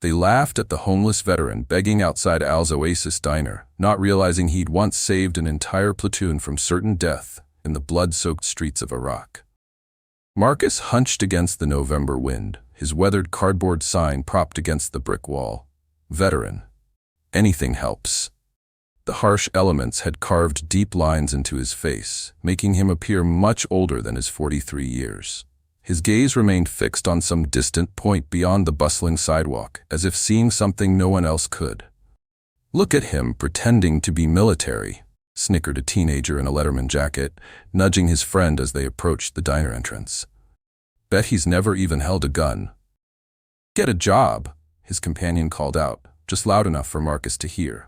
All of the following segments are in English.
They laughed at the homeless veteran begging outside Al's Oasis diner, not realizing he'd once saved an entire platoon from certain death in the blood-soaked streets of Iraq. Marcus hunched against the November wind, his weathered cardboard sign propped against the brick wall. Veteran. Anything helps. The harsh elements had carved deep lines into his face, making him appear much older than his 43 years. His gaze remained fixed on some distant point beyond the bustling sidewalk, as if seeing something no one else could. "Look at him pretending to be military," snickered a teenager in a Letterman jacket, nudging his friend as they approached the diner entrance. "Bet he's never even held a gun." "Get a job," his companion called out, just loud enough for Marcus to hear.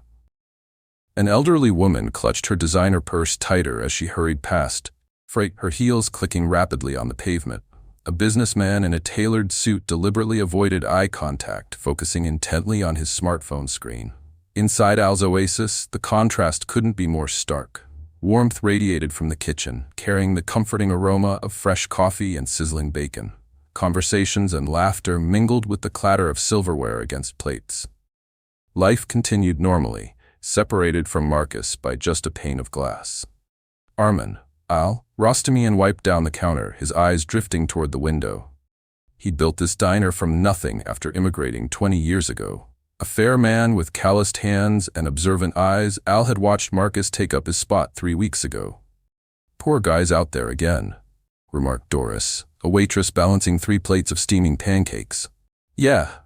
An elderly woman clutched her designer purse tighter as she hurried past, her heels clicking rapidly on the pavement. A businessman in a tailored suit deliberately avoided eye contact, focusing intently on his smartphone screen. Inside Al's Oasis, the contrast couldn't be more stark. Warmth radiated from the kitchen, carrying the comforting aroma of fresh coffee and sizzling bacon. Conversations and laughter mingled with the clatter of silverware against plates. Life continued normally, separated from Marcus by just a pane of glass. "Armin, Al," Rostamian wiped down the counter, his eyes drifting toward the window. He'd built this diner from nothing after immigrating 20 years ago. A fair man with calloused hands and observant eyes, Al had watched Marcus take up his spot 3 weeks ago. "Poor guy's out there again," remarked Doris, a waitress balancing 3 plates of steaming pancakes. "Yeah,"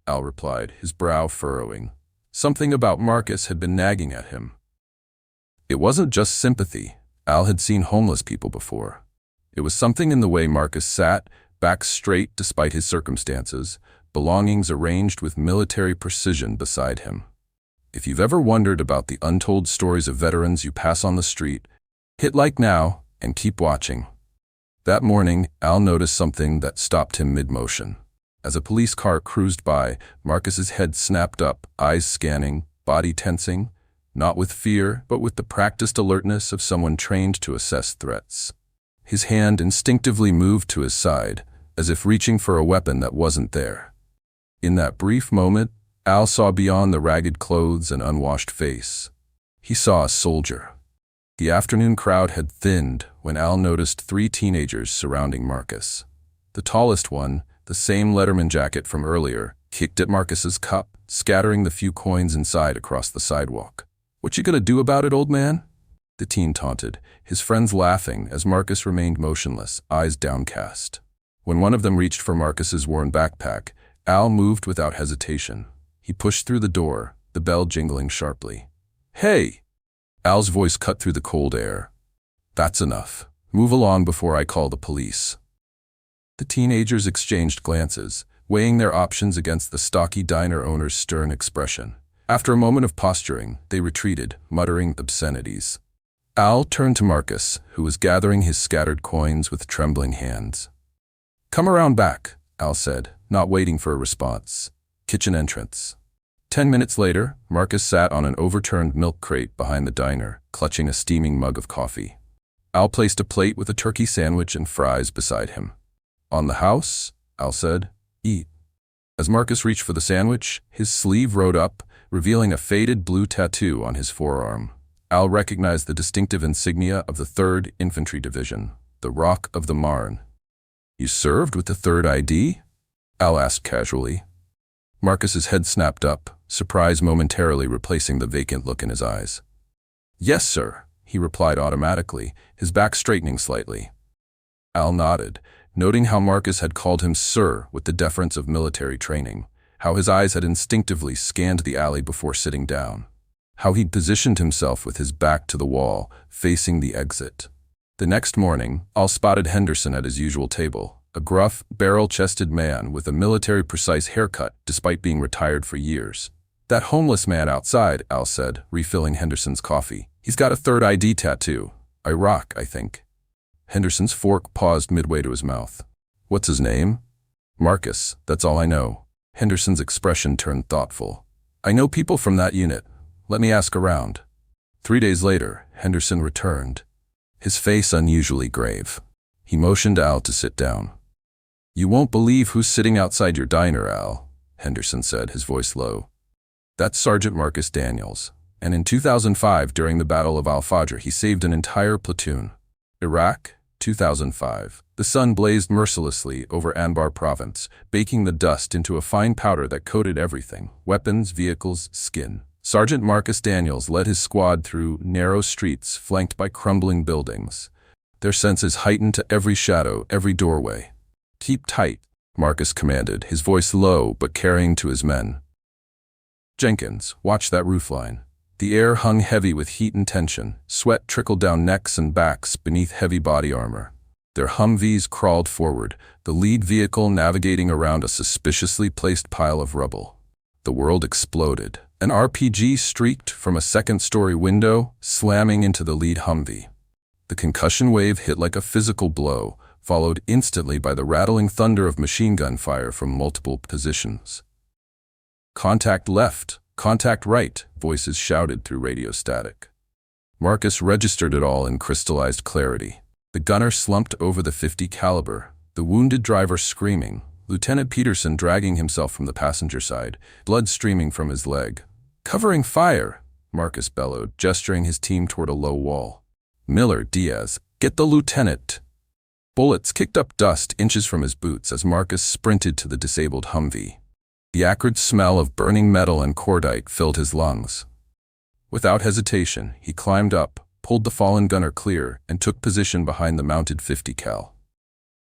Al replied, his brow furrowing. Something about Marcus had been nagging at him. It wasn't just sympathy. Al had seen homeless people before. It was something in the way Marcus sat, back straight despite his circumstances, belongings arranged with military precision beside him. If you've ever wondered about the untold stories of veterans you pass on the street, hit like now and keep watching. That morning, Al noticed something that stopped him mid-motion. As a police car cruised by, Marcus's head snapped up, eyes scanning, body tensing, not with fear, but with the practiced alertness of someone trained to assess threats. His hand instinctively moved to his side, as if reaching for a weapon that wasn't there. In that brief moment, Al saw beyond the ragged clothes and unwashed face. He saw a soldier. The afternoon crowd had thinned when Al noticed 3 teenagers surrounding Marcus. The tallest one, the same Letterman jacket from earlier, kicked at Marcus's cup, scattering the few coins inside across the sidewalk. "What you gonna do about it, old man?" the teen taunted, his friends laughing as Marcus remained motionless, eyes downcast. When one of them reached for Marcus's worn backpack, Al moved without hesitation. He pushed through the door, the bell jingling sharply. "Hey!" Al's voice cut through the cold air. "That's enough. Move along before I call the police." The teenagers exchanged glances, weighing their options against the stocky diner owner's stern expression. After a moment of posturing, they retreated, muttering obscenities. Al turned to Marcus, who was gathering his scattered coins with trembling hands. "Come around back," Al said, not waiting for a response. "Kitchen entrance." 10 minutes later, Marcus sat on an overturned milk crate behind the diner, clutching a steaming mug of coffee. Al placed a plate with a turkey sandwich and fries beside him. "On the house?" Al said. "Eat." As Marcus reached for the sandwich, his sleeve rode up, revealing a faded blue tattoo on his forearm. Al recognized the distinctive insignia of the 3rd Infantry Division, the Rock of the Marne. "You served with the 3rd ID?" Al asked casually. Marcus's head snapped up, surprise momentarily replacing the vacant look in his eyes. "Yes, sir," he replied automatically, his back straightening slightly. Al nodded, noting how Marcus had called him sir with the deference of military training, how his eyes had instinctively scanned the alley before sitting down, how he'd positioned himself with his back to the wall, facing the exit. The next morning, Al spotted Henderson at his usual table, a gruff, barrel-chested man with a military-precise haircut despite being retired for years. "That homeless man outside," Al said, refilling Henderson's coffee. "He's got a 3rd ID tattoo. Iraq, I think." Henderson's fork paused midway to his mouth. "What's his name?" "Marcus, that's all I know." Henderson's expression turned thoughtful. "I know people from that unit. Let me ask around." 3 days later, Henderson returned, his face unusually grave. He motioned Al to sit down. "You won't believe who's sitting outside your diner, Al," Henderson said, his voice low. That's Sergeant Marcus Daniels, and in 2005, during the Battle of Al-Fajr, he saved an entire platoon. Iraq, 2005. The sun blazed mercilessly over Anbar province, baking the dust into a fine powder that coated everything: weapons, vehicles, skin. Sergeant Marcus Daniels led his squad through narrow streets flanked by crumbling buildings, their senses heightened to every shadow, every doorway. "Keep tight," Marcus commanded, his voice low but carrying to his men. "Jenkins, watch that roofline." The air hung heavy with heat and tension. Sweat trickled down necks and backs beneath heavy body armor. Their Humvees crawled forward, the lead vehicle navigating around a suspiciously placed pile of rubble. The world exploded. An RPG streaked from a second-story window, slamming into the lead Humvee. The concussion wave hit like a physical blow, followed instantly by the rattling thunder of machine gun fire from multiple positions. "Contact left, contact right," voices shouted through radio static. Marcus registered it all in crystallized clarity. The gunner slumped over the .50 caliber, the wounded driver screaming, Lieutenant Peterson dragging himself from the passenger side, blood streaming from his leg. "Covering fire," Marcus bellowed, gesturing his team toward a low wall. "Miller, Diaz, get the lieutenant." Bullets kicked up dust inches from his boots as Marcus sprinted to the disabled Humvee. The acrid smell of burning metal and cordite filled his lungs. Without hesitation, he climbed up, pulled the fallen gunner clear, and took position behind the mounted .50 cal.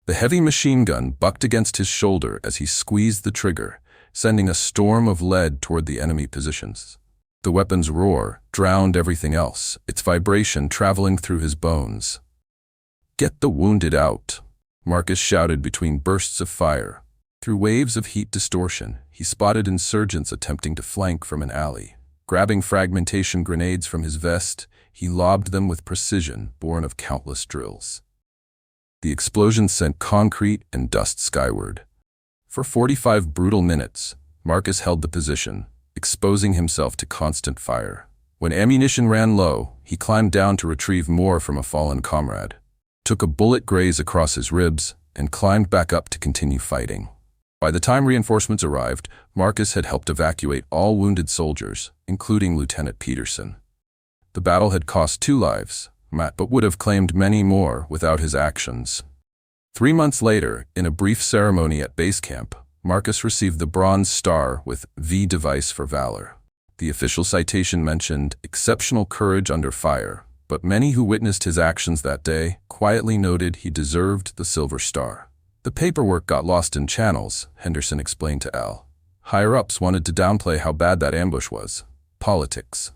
The heavy machine gun bucked against his shoulder as he squeezed the trigger, sending a storm of lead toward the enemy positions. The weapon's roar drowned everything else, its vibration traveling through his bones. "Get the wounded out," Marcus shouted between bursts of fire. Through waves of heat distortion, he spotted insurgents attempting to flank from an alley. Grabbing fragmentation grenades from his vest, he lobbed them with precision born of countless drills. The explosion sent concrete and dust skyward. For 45 brutal minutes, Marcus held the position, exposing himself to constant fire. When ammunition ran low, he climbed down to retrieve more from a fallen comrade, took a bullet graze across his ribs, and climbed back up to continue fighting. By the time reinforcements arrived, Marcus had helped evacuate all wounded soldiers, including Lieutenant Peterson. The battle had cost 2 lives, but would have claimed many more without his actions. 3 months later, in a brief ceremony at base camp, Marcus received the Bronze Star with V Device for Valor. The official citation mentioned exceptional courage under fire, but many who witnessed his actions that day quietly noted he deserved the Silver Star. "The paperwork got lost in channels," Henderson explained to Al. "Higher-ups wanted to downplay how bad that ambush was. Politics."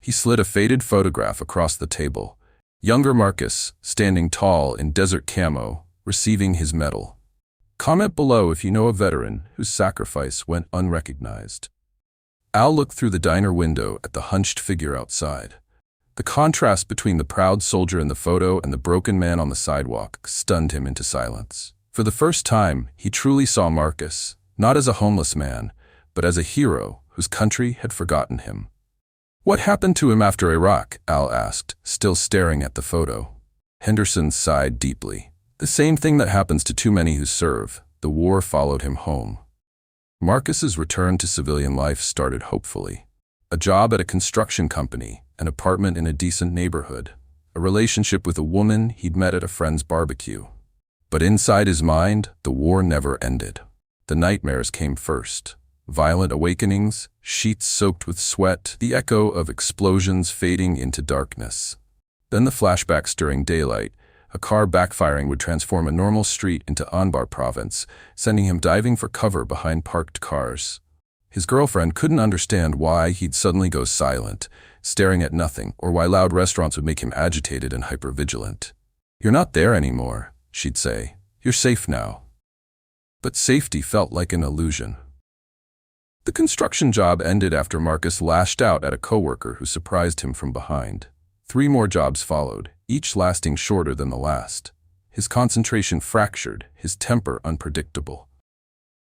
He slid a faded photograph across the table. Younger Marcus, standing tall in desert camo, receiving his medal. Comment below if you know a veteran whose sacrifice went unrecognized. Al looked through the diner window at the hunched figure outside. The contrast between the proud soldier in the photo and the broken man on the sidewalk stunned him into silence. For the first time, he truly saw Marcus, not as a homeless man, but as a hero whose country had forgotten him. "What happened to him after Iraq?" Al asked, still staring at the photo. Henderson sighed deeply. "The same thing that happens to too many who serve. The war followed him home." Marcus's return to civilian life started hopefully. A job at a construction company, an apartment in a decent neighborhood, a relationship with a woman he'd met at a friend's barbecue. But inside his mind, the war never ended. The nightmares came first. Violent awakenings, sheets soaked with sweat, the echo of explosions fading into darkness. Then the flashbacks during daylight. A car backfiring would transform a normal street into Anbar province, sending him diving for cover behind parked cars. His girlfriend couldn't understand why he'd suddenly go silent, staring at nothing, or why loud restaurants would make him agitated and hypervigilant. "You're not there anymore," she'd say. "You're safe now." But safety felt like an illusion. The construction job ended after Marcus lashed out at a coworker who surprised him from behind. 3 more jobs followed, each lasting shorter than the last. His concentration fractured, his temper unpredictable.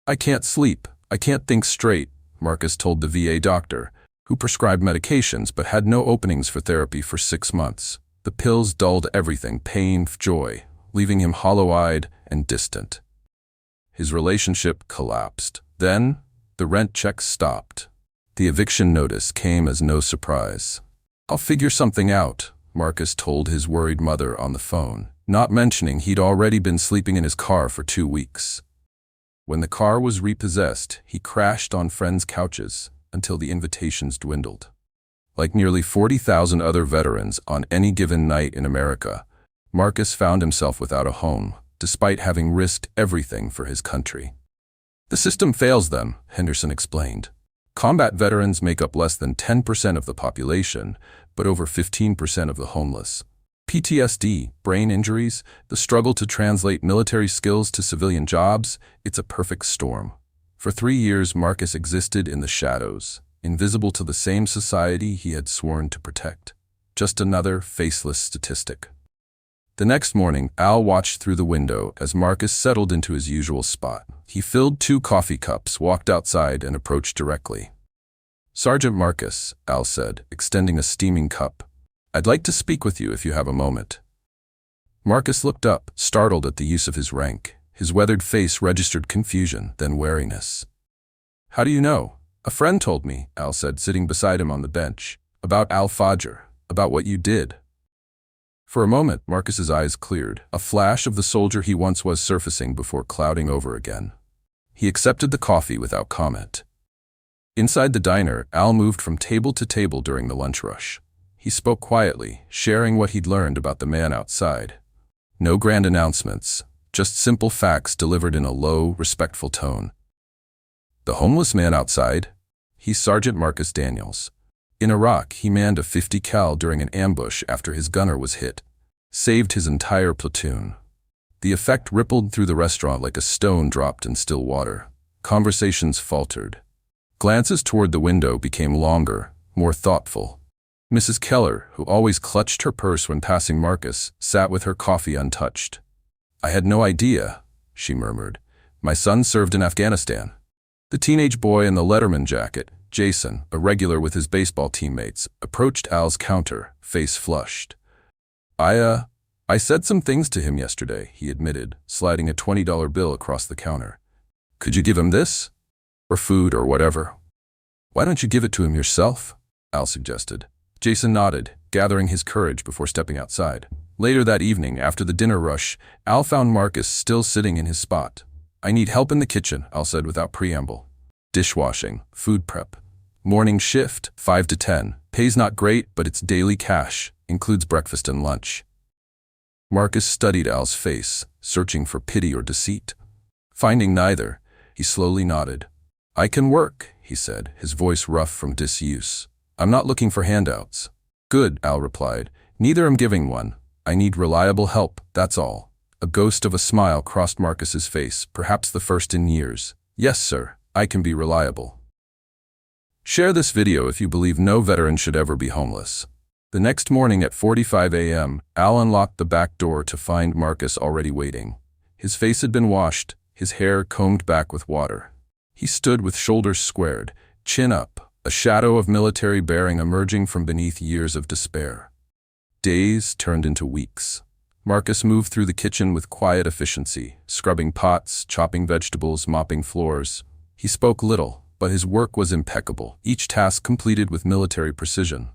"I can't sleep, I can't think straight," Marcus told the VA doctor, who prescribed medications but had no openings for therapy for 6 months. The pills dulled everything, pain, joy, leaving him hollow-eyed and distant. His relationship collapsed. Then, the rent check stopped. The eviction notice came as no surprise. "I'll figure something out," Marcus told his worried mother on the phone, not mentioning he'd already been sleeping in his car for 2 weeks. When the car was repossessed, he crashed on friends' couches until the invitations dwindled. Like nearly 40,000 other veterans on any given night in America, Marcus found himself without a home, despite having risked everything for his country. "The system fails them," Henderson explained. "Combat veterans make up less than 10% of the population, but over 15% of the homeless. PTSD, brain injuries, the struggle to translate military skills to civilian jobs, it's a perfect storm." For 3 years, Marcus existed in the shadows, invisible to the same society he had sworn to protect. Just another faceless statistic. The next morning, Al watched through the window as Marcus settled into his usual spot. He filled 2 coffee cups, walked outside, and approached directly. "Sergeant Marcus," Al said, extending a steaming cup, "I'd like to speak with you if you have a moment." Marcus looked up, startled at the use of his rank. His weathered face registered confusion, then wariness. "How do you know?" "A friend told me," Al said, sitting beside him on the bench. "About Al-Fajr, about what you did." For a moment, Marcus's eyes cleared, a flash of the soldier he once was surfacing before clouding over again. He accepted the coffee without comment. Inside the diner, Al moved from table to table during the lunch rush. He spoke quietly, sharing what he'd learned about the man outside. No grand announcements, just simple facts delivered in a low, respectful tone. "The homeless man outside? He's Sergeant Marcus Daniels. In Iraq, he manned a .50 cal during an ambush after his gunner was hit. Saved his entire platoon." The effect rippled through the restaurant like a stone dropped in still water. Conversations faltered. Glances toward the window became longer, more thoughtful. Mrs. Keller, who always clutched her purse when passing Marcus, sat with her coffee untouched. "I had no idea," she murmured. "My son served in Afghanistan." The teenage boy in the Letterman jacket, Jason, a regular with his baseball teammates, approached Al's counter, face flushed. I said some things to him yesterday," he admitted, sliding a $20 bill across the counter. "Could you give him this? Or food or whatever?" "Why don't you give it to him yourself?" Al suggested. Jason nodded, gathering his courage before stepping outside. Later that evening, after the dinner rush, Al found Marcus still sitting in his spot. "I need help in the kitchen," Al said without preamble. "Dishwashing, food prep. Morning shift, 5 to 10. Pay's not great, but it's daily cash. Includes breakfast and lunch." Marcus studied Al's face, searching for pity or deceit. Finding neither, he slowly nodded. "I can work," he said, his voice rough from disuse. "I'm not looking for handouts." "Good," Al replied. "Neither am giving one. I need reliable help, that's all." A ghost of a smile crossed Marcus's face, perhaps the first in years. "Yes, sir, I can be reliable." Share this video if you believe no veteran should ever be homeless. The next morning at 4:45 a.m., Al unlocked the back door to find Marcus already waiting. His face had been washed, his hair combed back with water. He stood with shoulders squared, chin up, a shadow of military bearing emerging from beneath years of despair. Days turned into weeks. Marcus moved through the kitchen with quiet efficiency, scrubbing pots, chopping vegetables, mopping floors. He spoke little, but his work was impeccable, each task completed with military precision.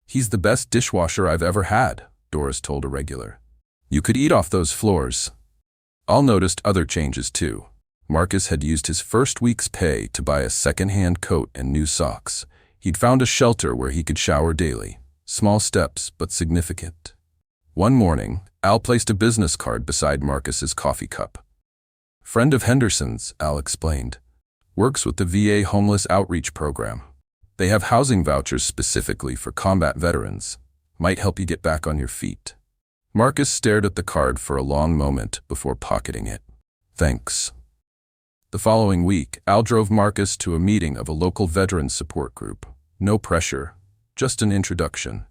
"He's the best dishwasher I've ever had," Doris told a regular. "You could eat off those floors." Al noticed other changes too. Marcus had used his first week's pay to buy a second-hand coat and new socks. He'd found a shelter where he could shower daily. Small steps, but significant. One morning, Al placed a business card beside Marcus's coffee cup. "Friend of Henderson's," Al explained. "Works with the VA Homeless Outreach Program. They have housing vouchers specifically for combat veterans. Might help you get back on your feet." Marcus stared at the card for a long moment before pocketing it. "Thanks." The following week, Al drove Marcus to a meeting of a local veterans support group. No pressure, just an introduction.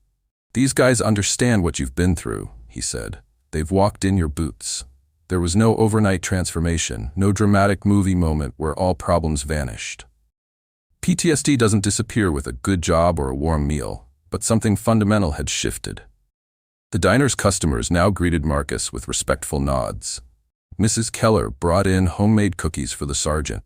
"These guys understand what you've been through," he said. "They've walked in your boots." There was no overnight transformation, no dramatic movie moment where all problems vanished. PTSD doesn't disappear with a good job or a warm meal, but something fundamental had shifted. The diner's customers now greeted Marcus with respectful nods. Mrs. Keller brought in homemade cookies for the sergeant.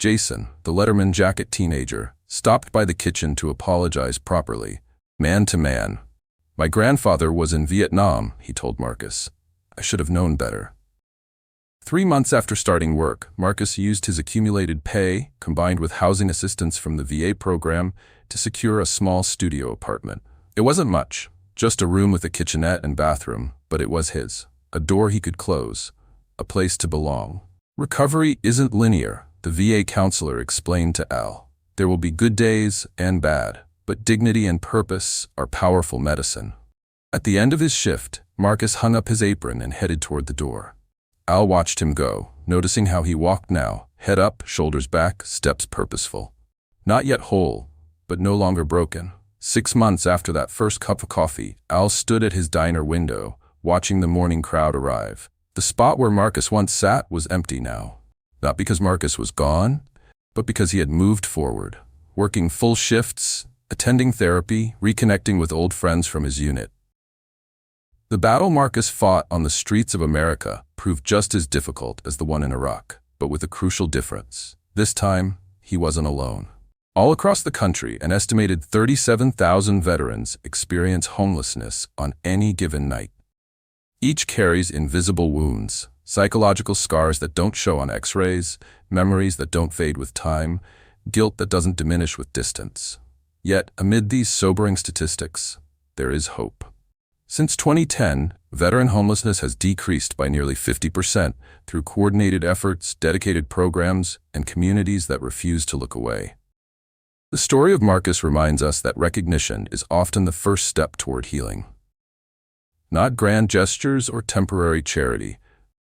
Jason, the Letterman jacket teenager, stopped by the kitchen to apologize properly, man to man. "My grandfather was in Vietnam," he told Marcus. "I should have known better." 3 months after starting work, Marcus used his accumulated pay, combined with housing assistance from the VA program, to secure a small studio apartment. It wasn't much, just a room with a kitchenette and bathroom, but it was his. A door he could close, a place to belong. Recovery isn't linear, the VA counselor explained to Al. There will be good days and bad, but dignity and purpose are powerful medicine. At the end of his shift, Marcus hung up his apron and headed toward the door. Al watched him go, noticing how he walked now, head up, shoulders back, steps purposeful. Not yet whole, but no longer broken. 6 months after that first cup of coffee, Al stood at his diner window, watching the morning crowd arrive. The spot where Marcus once sat was empty now. Not because Marcus was gone, but because he had moved forward, working full shifts, attending therapy, reconnecting with old friends from his unit. The battle Marcus fought on the streets of America proved just as difficult as the one in Iraq, but with a crucial difference. This time, he wasn't alone. All across the country, an estimated 37,000 veterans experience homelessness on any given night. Each carries invisible wounds, psychological scars that don't show on x-rays, memories that don't fade with time, guilt that doesn't diminish with distance. Yet, amid these sobering statistics, there is hope. Since 2010, veteran homelessness has decreased by nearly 50% through coordinated efforts, dedicated programs, and communities that refuse to look away. The story of Marcus reminds us that recognition is often the first step toward healing. Not grand gestures or temporary charity,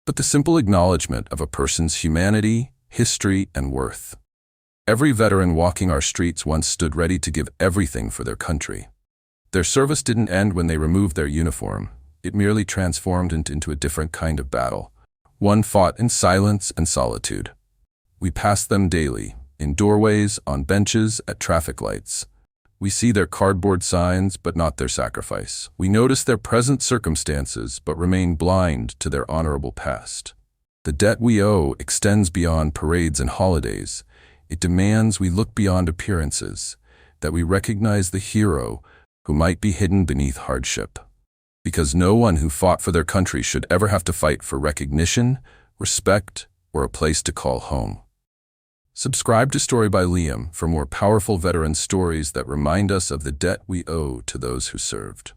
but the simple acknowledgement of a person's humanity, history, and worth. Every veteran walking our streets once stood ready to give everything for their country. Their service didn't end when they removed their uniform. It merely transformed into a different kind of battle, one fought in silence and solitude. We pass them daily, in doorways, on benches, at traffic lights. We see their cardboard signs, but not their sacrifice. We notice their present circumstances, but remain blind to their honorable past. The debt we owe extends beyond parades and holidays. It demands we look beyond appearances, that we recognize the hero who might be hidden beneath hardship. Because no one who fought for their country should ever have to fight for recognition, respect, or a place to call home. Subscribe to Story by Liam for more powerful veteran stories that remind us of the debt we owe to those who served.